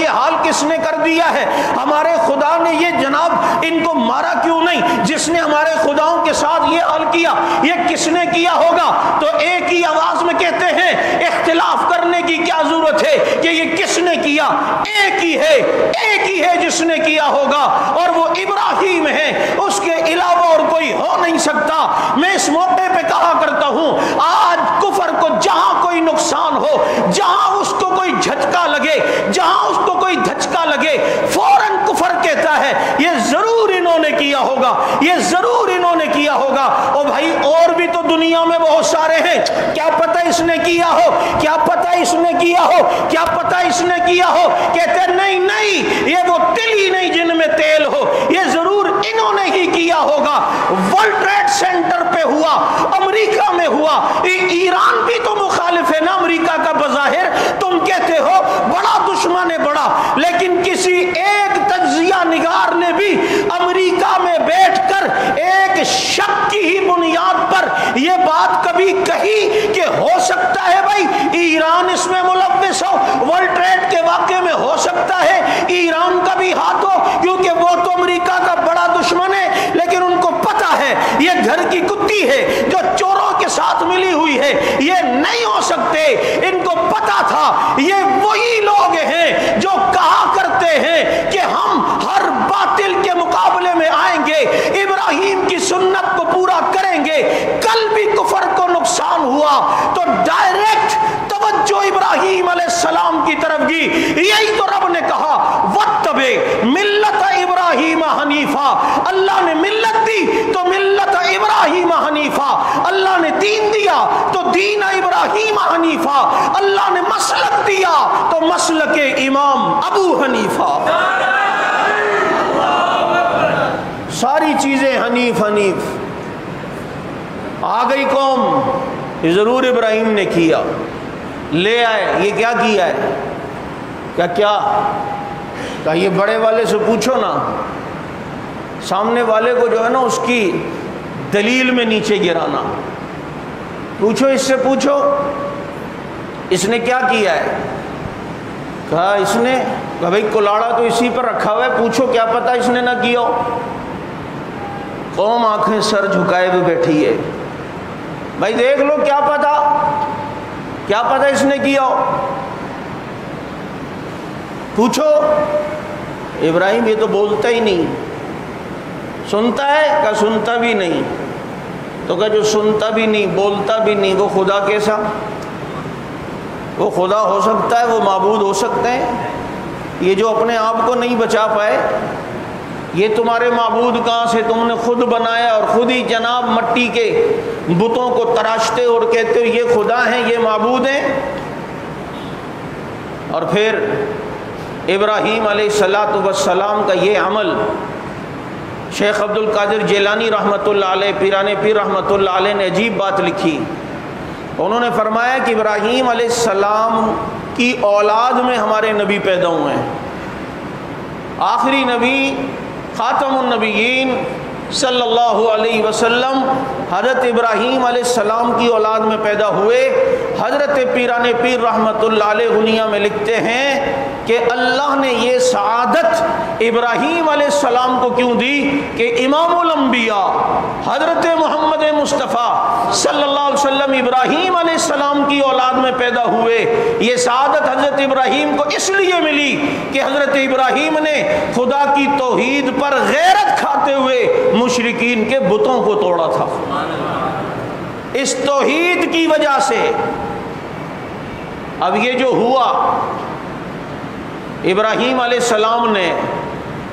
یہ حال کس نے کر دیا ہے؟ ہمارے خدا نے یہ جناب ان کو مارا کیوں نہیں؟ جس نے ہمارے خداؤں کے ساتھ یہ حال کیا یہ کس نے کیا ہوگا؟ تو ایک ہی آواز میں کہتے ہیں اختلاف کرنے کی کیا ضرورت ہے کہ یہ کس نے کیا؟ ایک ہی ہے جس نے کیا ہوگا، اور وہ ابراہیم ہے، اس کے علاوہ اور کوئی ہو نہیں سکتا۔ میں اس موقع پہ کہا کرتا ہوں آج کفر کو جہاں کوئی نقصان ہو، جہاں اس کو کوئی جھٹکا لگے، جہاں اس کو کوئی دھچکا لگے، فوراً کفر کہتا ہے یہ ضرور انہوں نے کیا ہوگا، یہ ضرور انہوں نے کیا ہوگا۔ او بھائی اور بھی تو دنیا میں بہت سارے ہیں، کیا پتہ اس نے کیا ہو، کیا پتہ اس نے کیا ہو، کیا پتہ اس نے کیا ہو؟ کہتے ہیں نہیں نہیں، یہ وہ تل ہی نہیں جن میں تیل ہو، یہ ضرور انہوں نے ہی کیا ہوگا۔ ورلڈ ٹریڈ سینٹر پہ ہوا، امریکہ میں ہوا، ایران بھی تو مخالف ہے نا امریکہ کا بظاہر، تم کہتے ہو بڑا دشمن ہے بڑا، لیکن کسی ایک تجزیہ نگار نے بھی امریکہ میں بیٹھ کر ایک شک کی ہی بنیاد پر یہ بات کبھی کہی کہ ہو سکتا ہے بھائی ایران اس میں ملوث ہو، ورلڈ ٹریڈ کے واقعے میں ہو سکتا ہے ایران کا بھی ہاتھ ہو، کیونکہ وہ تو امریکہ کا بڑا دشمن ہے، لیکن ان کو پتا ہے یہ گھر کی کتی ہے جو چوروں کے ساتھ ملی ہوئی ہے، یہ نہیں ہو سکتے۔ ان کو پتا تھا یہ وہی لوگ ہیں جو کہا کرتے ہیں کہ ہم ہر باطل کے مقابلے میں آئیں گے، ابراہیم کی سنت کو پورا کریں گے۔ کل بھی کفر کو نقصان ہوا تو ڈائریکٹ توجہ ابراہیم علیہ السلام کی طرف گئی، یہی تو رب نے کہا وَاتَّبِعْ مِلَّتَ ابراہیم حنیفا، اللہ نے ملت دی تو ملت ابراہیم حنیفا، اللہ نے دین دیا تو دین ابراہیم حنیفا، اللہ نے مسلک دیا تو مسلک امام ابو حنیفہ۔ ساری چیزیں حنیف حنیف۔ آ گئی قوم یہ ضرور ابراہیم نے کیا، لے آئے یہ کیا کیا ہے، کیا کہ یہ بڑے والے سے پوچھو نا، سامنے والے کو جو ہے نا اس کی دلیل میں نیچے گرانا، پوچھو اس سے، پوچھو اس نے کیا کیا ہے، کہا اس نے، کہا بھائی کلاڑا تو اسی پر رکھا ہوا ہے، پوچھو کیا پتہ اس نے نہ کیا ہو۔ قوم آنکھیں سر جھکائے ہوئے بیٹھی ہے، بھائی دیکھ لو کیا پتہ اس نے کیا ہو، پوچھو۔ ابراہیم یہ تو بولتا ہی نہیں، سنتا ہے کہ سنتا بھی نہیں، تو کہ جو سنتا بھی نہیں بولتا بھی نہیں وہ خدا کیسا؟ وہ خدا ہو سکتا ہے، وہ معبود ہو سکتے ہیں؟ یہ جو اپنے آپ کو نہیں بچا پائے یہ تمہارے معبود کہاں سے؟ تم نے خود بنایا اور خود ہی جناب مٹی کے بتوں کو تراشتے اور کہتے ہو یہ خدا ہیں یہ معبود ہیں۔ اور پھر ابراہیم علیہ السلام کا یہ عمل شیخ عبد القادر جیلانی رحمۃ اللہ علیہ، پیران پیر رحمۃ اللہ علیہ نے عجیب بات لکھی، انہوں نے فرمایا کہ ابراہیم علیہ السلام کی اولاد میں ہمارے نبی پیدا ہوئے ہیں، آخری نبی خاتم النبیین صلی اللہ علیہ وسلم حضرت ابراہیم علیہ السلام کی اولاد میں پیدا ہوئے۔ حضرت پیران پیر رحمۃ اللہ علیہ غنیہ میں لکھتے ہیں کہ اللہ نے یہ سعادت ابراہیم علیہ السلام کو کیوں دی کہ امام الانبیاء حضرت محمد مصطفیٰ صلی اللہ علیہ وسلم ابراہیم علیہ السلام کی اولاد میں پیدا ہوئے۔ یہ سعادت حضرت ابراہیم کو اس لیے ملی کہ حضرت ابراہیم نے خدا کی توحید پر غیرت کھاتے ہوئے مشرکین کے بتوں کو توڑا تھا، اس توحید کی وجہ سے۔ اب یہ جو ہوا ابراہیم علیہ السلام نے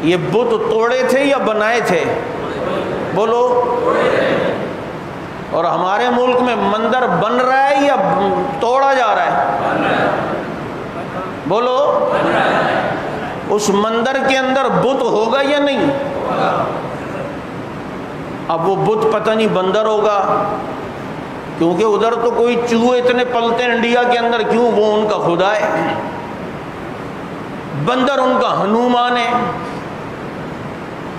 یہ بت توڑے تھے یا بنائے تھے؟ بولو۔ اور ہمارے ملک میں مندر بن رہا ہے یا توڑا جا رہا ہے؟ بولو۔ اس مندر کے اندر بت ہوگا یا نہیں؟ اب وہ بت پتہ نہیں بندر ہوگا، کیونکہ ادھر تو کوئی چوہے اتنے پلتے ہیں انڈیا کے اندر، کیوں؟ وہ ان کا خدا ہے۔ بندر ان کا ہنومان ہے،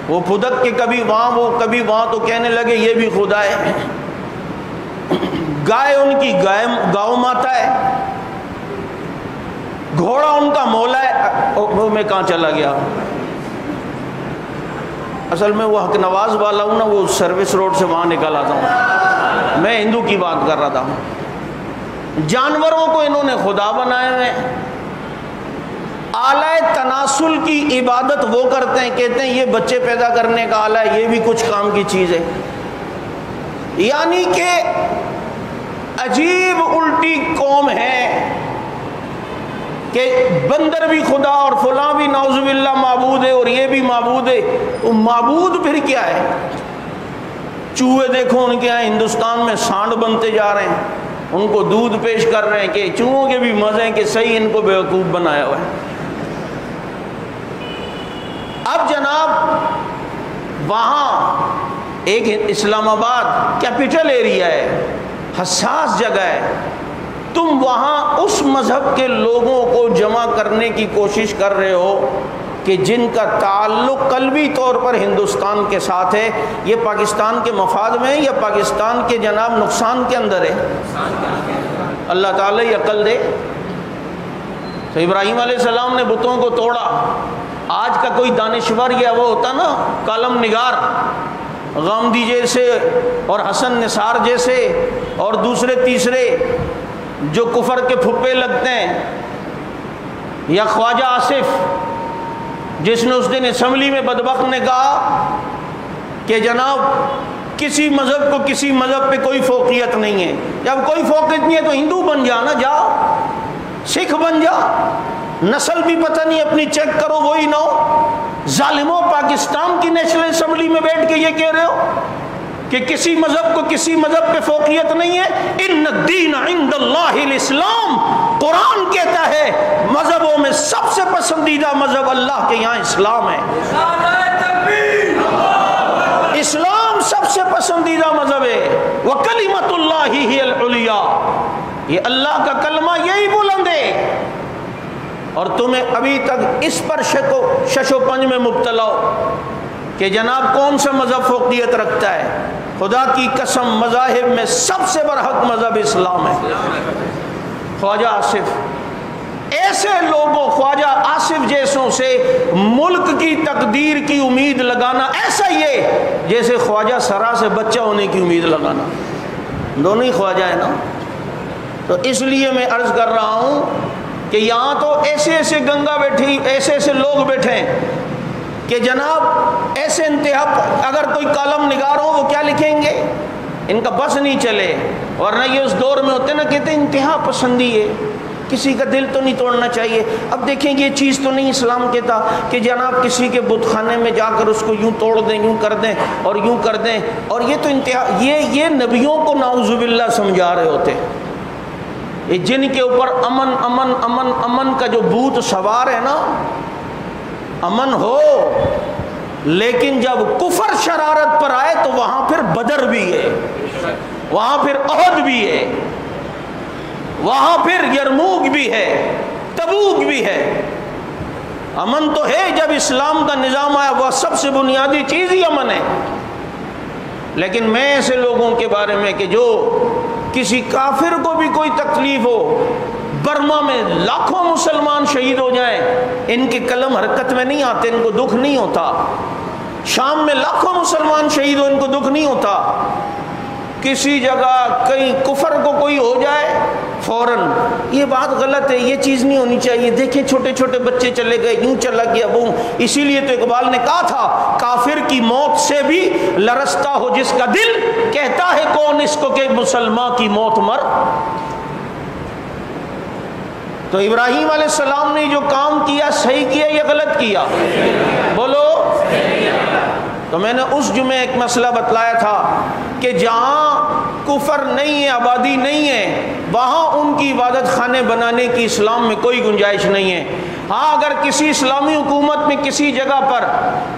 وہ پھدک کے کبھی وہاں وہ کبھی وہاں، تو کہنے لگے یہ بھی خدا ہے۔ گائے ان کی گاؤ ماتا ہے، گھوڑا ان کا مولا ہے. وہ میں کہاں چلا گیا؟ اصل میں وہ حق نواز والا ہوں نا، وہ سروس روڈ سے وہاں نکل آتا ہوں. میں ہندو کی بات کر رہا تھا. جانوروں کو انہوں نے خدا بنائے ہوئے. آلہ تناسل کی عبادت وہ کرتے ہیں، کہتے ہیں یہ بچے پیدا کرنے کا آلہ ہے، یہ بھی کچھ کام کی چیز ہے. یعنی کہ عجیب الٹی قوم ہے کہ بندر بھی خدا اور فلاں بھی نعوذ باللہ معبود ہے اور یہ بھی معبود ہے. معبود پھر کیا ہے؟ چوہے دیکھو ان کے یہاں ہندوستان میں سانڈ بنتے جا رہے ہیں، ان کو دودھ پیش کر رہے ہیں کہ چوہوں کے بھی مزے ہیں کہ صحیح ان کو بیوقوف بنایا ہوا ہے. اب جناب وہاں ایک اسلام آباد کیپٹل ایریا ہے، حساس جگہ ہے. تم وہاں اس مذہب کے لوگوں کو جمع کرنے کی کوشش کر رہے ہو کہ جن کا تعلق قلبی طور پر ہندوستان کے ساتھ ہے. یہ پاکستان کے مفاد میں ہے یا پاکستان کے جناب نقصان کے اندر ہے؟ اللہ تعالیٰ یہ عقل دے. تو ابراہیم علیہ السلام نے بتوں کو توڑا. آج کا کوئی دانشور یا وہ ہوتا نا کالم نگار، غامدی جیسے اور حسن نثار جیسے اور دوسرے تیسرے جو کفر کے پھپے لگتے ہیں، یا خواجہ آصف جس نے اس دن اسمبلی میں بدبخت نے کہا کہ جناب کسی مذہب کو کسی مذہب پہ کوئی فوقیت نہیں ہے. جب کوئی فوقیت نہیں ہے تو ہندو بن جانا، جاؤ سکھ بن جا، نسل بھی پتہ نہیں اپنی چیک کرو وہی نہ ہو. ظالموں، پاکستان کی نیشنل اسمبلی میں بیٹھ کے یہ کہہ رہے ہو کہ کسی مذہب کو کسی مذہب پہ فوقیت نہیں ہے. ان الدین عند اللہ الاسلام. قرآن کہتا ہے مذہبوں میں سب سے پسندیدہ مذہب اللہ کے یہاں اسلام ہے. اسلام سب سے پسندیدہ مذہب ہے. وکلمۃ اللہ ہی العلیٰ. یہ اللہ کا کلمہ یہی بلند ہے. اور تمہیں ابھی تک اس پر شش و پنج میں مبتلا ہو کہ جناب کون سا مذہب فوقیت رکھتا ہے. خدا کی قسم مذاہب میں سب سے برحق مذہب اسلام ہے. خواجہ آصف، ایسے لوگوں خواجہ آصف جیسوں سے ملک کی تقدیر کی امید لگانا ایسا یہ جیسے خواجہ سرا سے بچہ ہونے کی امید لگانا. دونوں ہی خواجہ ہے نا. تو اس لیے میں عرض کر رہا ہوں کہ یہاں تو ایسے ایسے گنگا بیٹھی، ایسے ایسے لوگ بیٹھے ہیں کہ جناب ایسے انتہا، اگر کوئی کالم نگار ہو وہ کیا لکھیں گے؟ ان کا بس نہیں چلے. ورنہ یہ اس دور میں ہوتے نا، کہتے ہیں انتہا پسندی ہے، کسی کا دل تو نہیں توڑنا چاہیے. اب دیکھیں یہ چیز تو نہیں اسلام کہتا کہ جناب کسی کے بت خانے میں جا کر اس کو یوں توڑ دیں، یوں کر دیں اور یوں کر دیں. اور یہ تو انتہا، یہ نبیوں کو نعوذ باللہ سمجھا رہے ہوتے، جن کے اوپر امن امن امن امن کا جو بھوت سوار ہے نا. امن ہو، لیکن جب کفر شرارت پر آئے تو وہاں پھر بدر بھی ہے، وہاں پھر احد بھی ہے، وہاں پھر یرموک بھی ہے، تبوک بھی ہے. امن تو ہے جب اسلام کا نظام آیا، وہ سب سے بنیادی چیز ہی امن ہے. لیکن میں ایسے لوگوں کے بارے میں کہ جو کسی کافر کو بھی کوئی تکلیف ہو، برما میں لاکھوں مسلمان شہید ہو جائیں، ان کے قلم حرکت میں نہیں آتے، ان کو دکھ نہیں ہوتا. شام میں لاکھوں مسلمان شہید ہو، ان کو دکھ نہیں ہوتا. کسی جگہ کہیں کفر کو کوئی ہو جائے فوراً یہ بات غلط ہے، یہ چیز نہیں ہونی چاہیے. دیکھیں چھوٹے چھوٹے بچے چلے گئے، یوں چلا گیا وہ. اسی لیے تو اقبال نے کہا تھا کافر کی موت سے بھی لرزتا ہو جس کا دل، کہتا ہے کون اس کو کہ مسلمان کی موت مر. تو ابراہیم علیہ السلام نے جو کام کیا صحیح کیا یا غلط کیا؟ بولو. تو میں نے اس جمعے ایک مسئلہ بتلایا تھا کہ جہاں کفر نہیں ہے، آبادی نہیں ہے، وہاں ان کی عبادت خانے بنانے کی اسلام میں کوئی گنجائش نہیں ہے. ہاں اگر کسی اسلامی حکومت میں کسی جگہ پر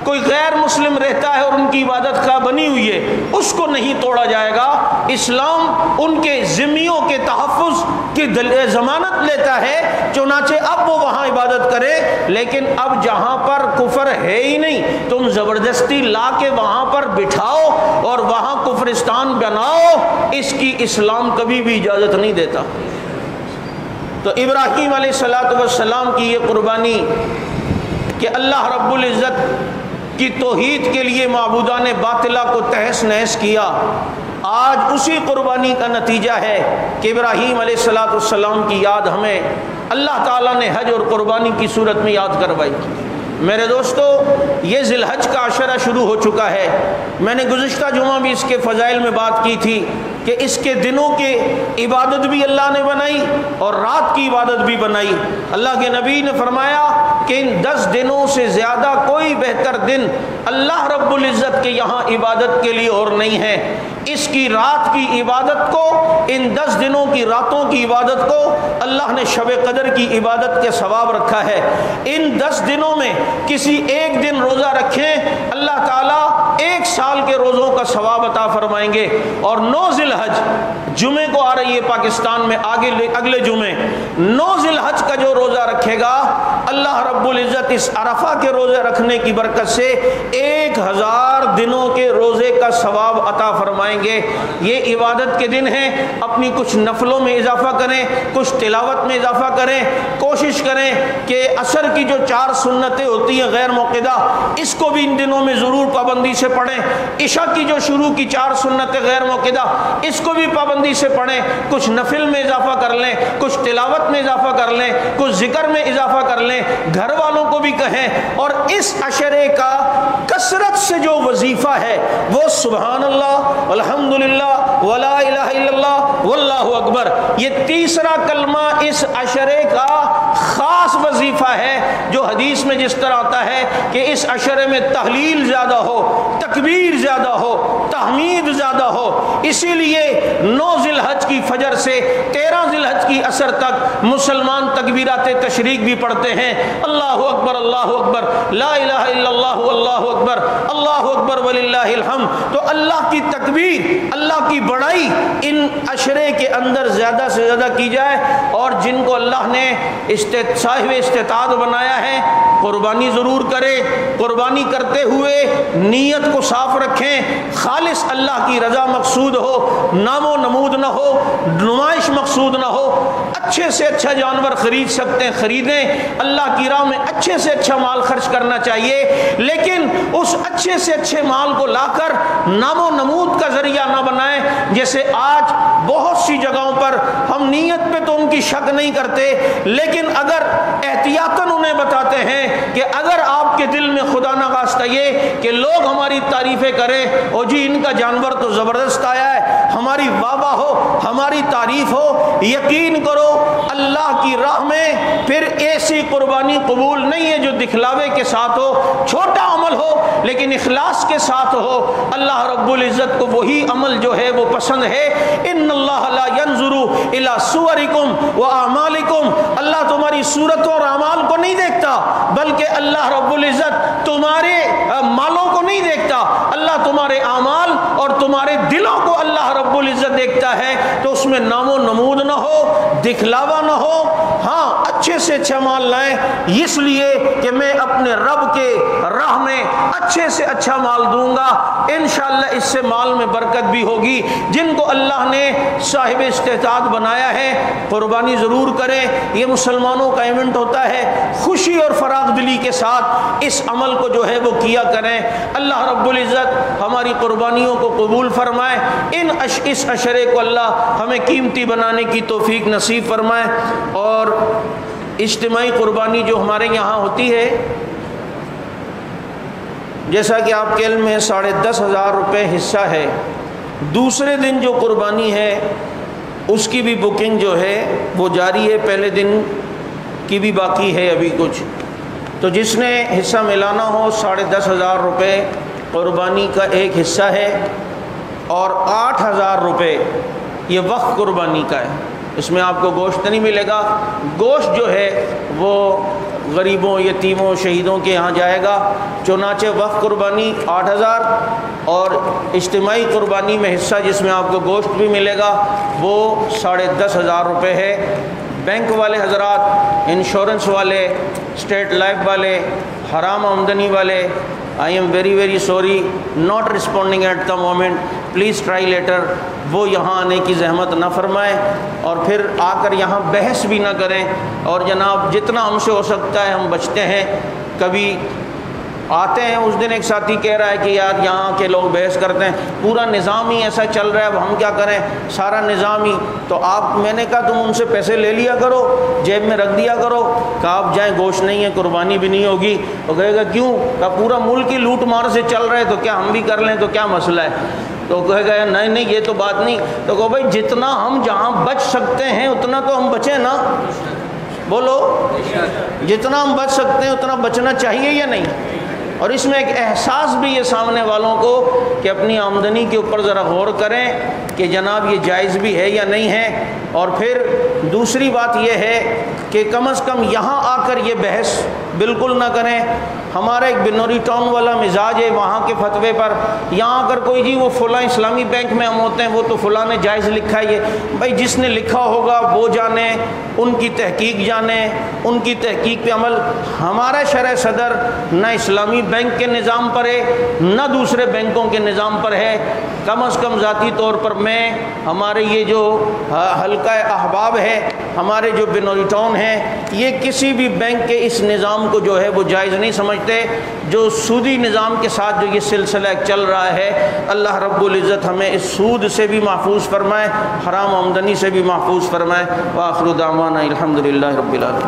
کوئی غیر مسلم رہتا ہے اور ان کی عبادت خانہ بنی ہوئی ہے، اس کو نہیں توڑا جائے گا. اسلام ان کے ذمیوں کے تحفظ کی ضمانت لیتا ہے، چنانچہ اب وہ وہاں عبادت کرے. لیکن اب جہاں پر کفر ہے ہی نہیں، تم زبردستی لا کے وہاں پر بٹھاؤ اور وہاں کفرستان بناؤ، اس کی اسلام کبھی بھی اجازت نہیں دیتا. تو ابراہیم علیہ السلام کی یہ قربانی کہ اللہ رب العزت کی توحید کے لیے معبودان باطلہ کو تہس نہس کیا، آج اسی قربانی کا نتیجہ ہے کہ ابراہیم علیہ السلام کی یاد ہمیں اللہ تعالیٰ نے حج اور قربانی کی صورت میں یاد کروائی۔ میرے دوستو، یہ ذی الحج کا عشرہ شروع ہو چکا ہے۔ میں نے گزشتہ جمعہ بھی اس کے فضائل میں بات کی تھی کہ اس کے دنوں کے عبادت بھی اللہ نے بنائی اور رات کی عبادت بھی بنائی۔ اللہ کے نبی نے فرمایا کہ ان 10 دنوں سے زیادہ کوئی بہتر دن اللہ رب العزت کے یہاں عبادت کے لیے اور نہیں ہے۔ اس کی رات کی عبادت کو، ان 10 دنوں کی راتوں کی عبادت کو اللہ نے شب قدر کی عبادت کے ثواب رکھا ہے۔ ان 10 دنوں میں کسی ایک دن روزہ رکھیں، اللہ تعالیٰ 1 سال کے روزوں کا ثواب عطا فرمائیں گے۔ اور 9 ذی الحج جمعے کو آ رہی ہے پاکستان میں، اگلے جمعے 9 ذی الحج کا جو روزہ رکھے گا، اللہ رب العزت اس عرفہ کے روزے رکھنے کی برکت سے 1000 دنوں کے روزے کا ثواب عطا فرمائیں گے۔ یہ عبادت کے دن ہیں، اپنی کچھ نفلوں میں اضافہ کریں، کچھ تلاوت میں اضافہ کریں، کوشش کریں کہ عصر کی جو 4 سنتیں ہوتی ہیں غیر موقدہ، اس کو بھی ان دنوں میں ضرور پابندی سے پڑھیں۔ عشاء کی جو شروع کی 4 سنتیں غیر موقدہ، اس کو بھی پابندی سے پڑھیں۔ کچھ نفل میں اضافہ کر لیں، کچھ تلاوت میں اضافہ کر لیں، کچھ ذکر میں اضافہ کر لیں، گھر والوں کو بھی کہیں۔ اور اس عشرے کا کثرت سے جو وظیفہ ہے وہ سبحان اللہ، الحمدللہ، ولا الہ الا اللہ، واللہ اکبر، یہ تیسرا کلمہ اس عشرے کا خاص وظیفہ ہے، جو حدیث میں جس طرح آتا ہے کہ اس عشرے میں تحلیل زیادہ ہو، تکبیر زیادہ ہو، تحمید زیادہ ہو۔ اسی لیے 9 ذی الحج کی فجر سے 13 ذی الحج کی عصر تک مسلمان تکبیرات تشریق بھی پڑھتے ہیں، اللہ اکبر، اللہ اکبر، لا الہ الا اللہ، اللہ اکبر، اللہ اکبر وللہ الحمد۔ تو اللہ کی تکبیر، اللہ کی بڑائی ان عشرے کے اندر زیادہ سے زیادہ کی جائے۔ اور جن کو اللہ نے صاحب استطاعت بنایا ہے، قربانی ضرور کرے۔ قربانی کرتے ہوئے نیت کو صاف رکھیں، خالص اللہ کی رضا مقصود ہو، نام و نمود نہ ہو، نمائش مقصود نہ ہو۔ اچھے سے اچھا جانور خرید سکتے ہیں خریدیں، اللہ کی راہ میں اچھے سے اچھا مال خرچ کرنا چاہیے، لیکن اس اچھے سے اچھے مال کو لا کر نام و نمود کا ذریعہ نہ بنائیں۔ جیسے آج بہت سی جگہوں پر ہم نیت پہ تو ان کی شک نہیں کرتے، لیکن اگر احتیاطاً انہیں بتاتے ہیں کہ اگر آپ کے دل میں خدا نخواستہ یہ کہ لوگ ہماری تعریفیں کریں، او جی ان کا جانور تو زبردست آیا ہے، ہماری واہ واہ ہو، ہماری تعریف ہو، یقین کرو اللہ کی راہ میں پھر ایسی قربانی قبول نہیں ہے جو دکھلاوے کے ساتھ ہو، چھوٹا عمل ہو لیکن اخلاص کے ساتھ ہو۔ اللہ رب العزت کو وہی عمل جو ہے وہ پسند ہے۔ ان اللہ لا ينظر الى صورکم واعمالکم، اللہ تمہاری صورتوں اور اعمال کو نہیں دیکھتا، بلکہ اللہ رب العزت تمہارے مالوں کو نہیں دیکھتا، اللہ تمہارے اعمال اور تمہارے دلوں کو اللہ رب العزت دیکھتا ہے۔ تو اس میں نام و نمود نہ ہو، دکھلاوا نہ ہو، ہاں اچھے سے اچھا مال لائیں، اس لیے کہ میں اپنے رب کے راہ میں اچھے سے اچھا مال دوں گا، انشاءاللہ اس سے مال میں برکت بھی ہوگی۔ جن کو اللہ نے صاحب استطاعت بنایا ہے قربانی ضرور کریں، یہ مسلمانوں کا ایونٹ ہوتا ہے، خوشی اور فراغ دلی کے ساتھ اس عمل کو جو ہے وہ کیا کریں۔ اللہ رب العزت ہماری قربانیوں کو قبول فرمائے، اس عشرے کو اللہ ہمیں قیمتی بنانے کی توفیق نصیب فرمائے۔ اور اجتماعی قربانی جو ہمارے یہاں ہوتی ہے، جیسا کہ آپ کے علم میں 10,500 روپے حصہ ہے، دوسرے دن جو قربانی ہے اس کی بھی بکنگ جو ہے وہ جاری ہے، پہلے دن کی بھی باقی ہے ابھی کچھ۔ تو جس نے حصہ ملانا ہو 10,500 روپے قربانی کا ایک حصہ ہے، اور 8,000 روپے یہ وقف قربانی کا ہے۔ اس میں آپ کو گوشت نہیں ملے گا، گوشت جو ہے وہ غریبوں، یتیموں، شہیدوں کے یہاں جائے گا۔ چنانچہ وقف قربانی 8,000 اور اجتماعی قربانی میں حصہ جس میں آپ کو گوشت بھی ملے گا وہ 10,500 روپے ہے۔ بینک والے حضرات، انشورنس والے، اسٹیٹ لائف والے، حرام آمدنی والے، I am very sorry not responding at the moment. Please try later وہ یہاں آنے کی زحمت نہ فرمائیں اور پھر آ کر یہاں بحث بھی نہ کریں. اور جناب جتنا ہم سے ہو سکتا ہے ہم بچتے ہیں. کبھی آتے ہیں, اس دن ایک ساتھی کہہ رہا ہے کہ یار یہاں کے لوگ بحث کرتے ہیں, پورا نظام ہی ایسا چل رہا ہے, اب ہم کیا کریں, سارا نظام ہی. تو آپ, میں نے کہا تم ان سے پیسے لے لیا کرو, جیب میں رکھ دیا کرو. کہا آپ جائیں, گوشت نہیں ہے, قربانی بھی نہیں ہوگی. تو کہے گا کیوں؟ کہا پورا ملک ہی لوٹ مار سے چل رہا ہے, تو کیا ہم بھی کر لیں, تو کیا مسئلہ ہے؟ تو کہے گا نہیں نہیں یہ تو بات نہیں. تو کہو بھائی جتنا ہم جہاں بچ سکتے ہیں اتنا تو ہم بچیں نا. بولو, جتنا ہم بچ سکتے ہیں اتنا بچنا چاہیے یا نہیں؟ اور اس میں ایک احساس بھی ہے سامنے والوں کو کہ اپنی آمدنی کے اوپر ذرا غور کریں کہ جناب یہ جائز بھی ہے یا نہیں ہے. اور پھر دوسری بات یہ ہے کہ کم از کم یہاں آ کر یہ بحث بالکل نہ کریں. ہمارا ایک بنوری ٹاؤن والا مزاج ہے وہاں کے فتوے پر. یہاں آ کر کوئی جی وہ فلاں اسلامی بینک میں ہم ہوتے ہیں, وہ تو فلاں نے جائز لکھا ہے. یہ بھائی جس نے لکھا ہوگا وہ جانے, ان کی تحقیق جانے, ان کی تحقیق پہ عمل. ہمارا شرع صدر نہ اسلامی بینک کے نظام پر ہے نہ دوسرے بینکوں کے نظام پر ہے. کم از کم ذاتی طور پر میں, ہمارے یہ جو حلقہ احباب ہے, ہمارے جو بنوری ٹاؤن ہے, یہ کسی بھی بینک کے اس نظام کو جو ہے وہ جائز نہیں سمجھتے. جو سودی نظام کے ساتھ جو یہ سلسلہ چل رہا ہے, اللہ رب العزت ہمیں اس سود سے بھی محفوظ فرمائے, حرام آمدنی سے بھی محفوظ فرمائے. وآخر دعوانا الحمدللہ رب العالمین.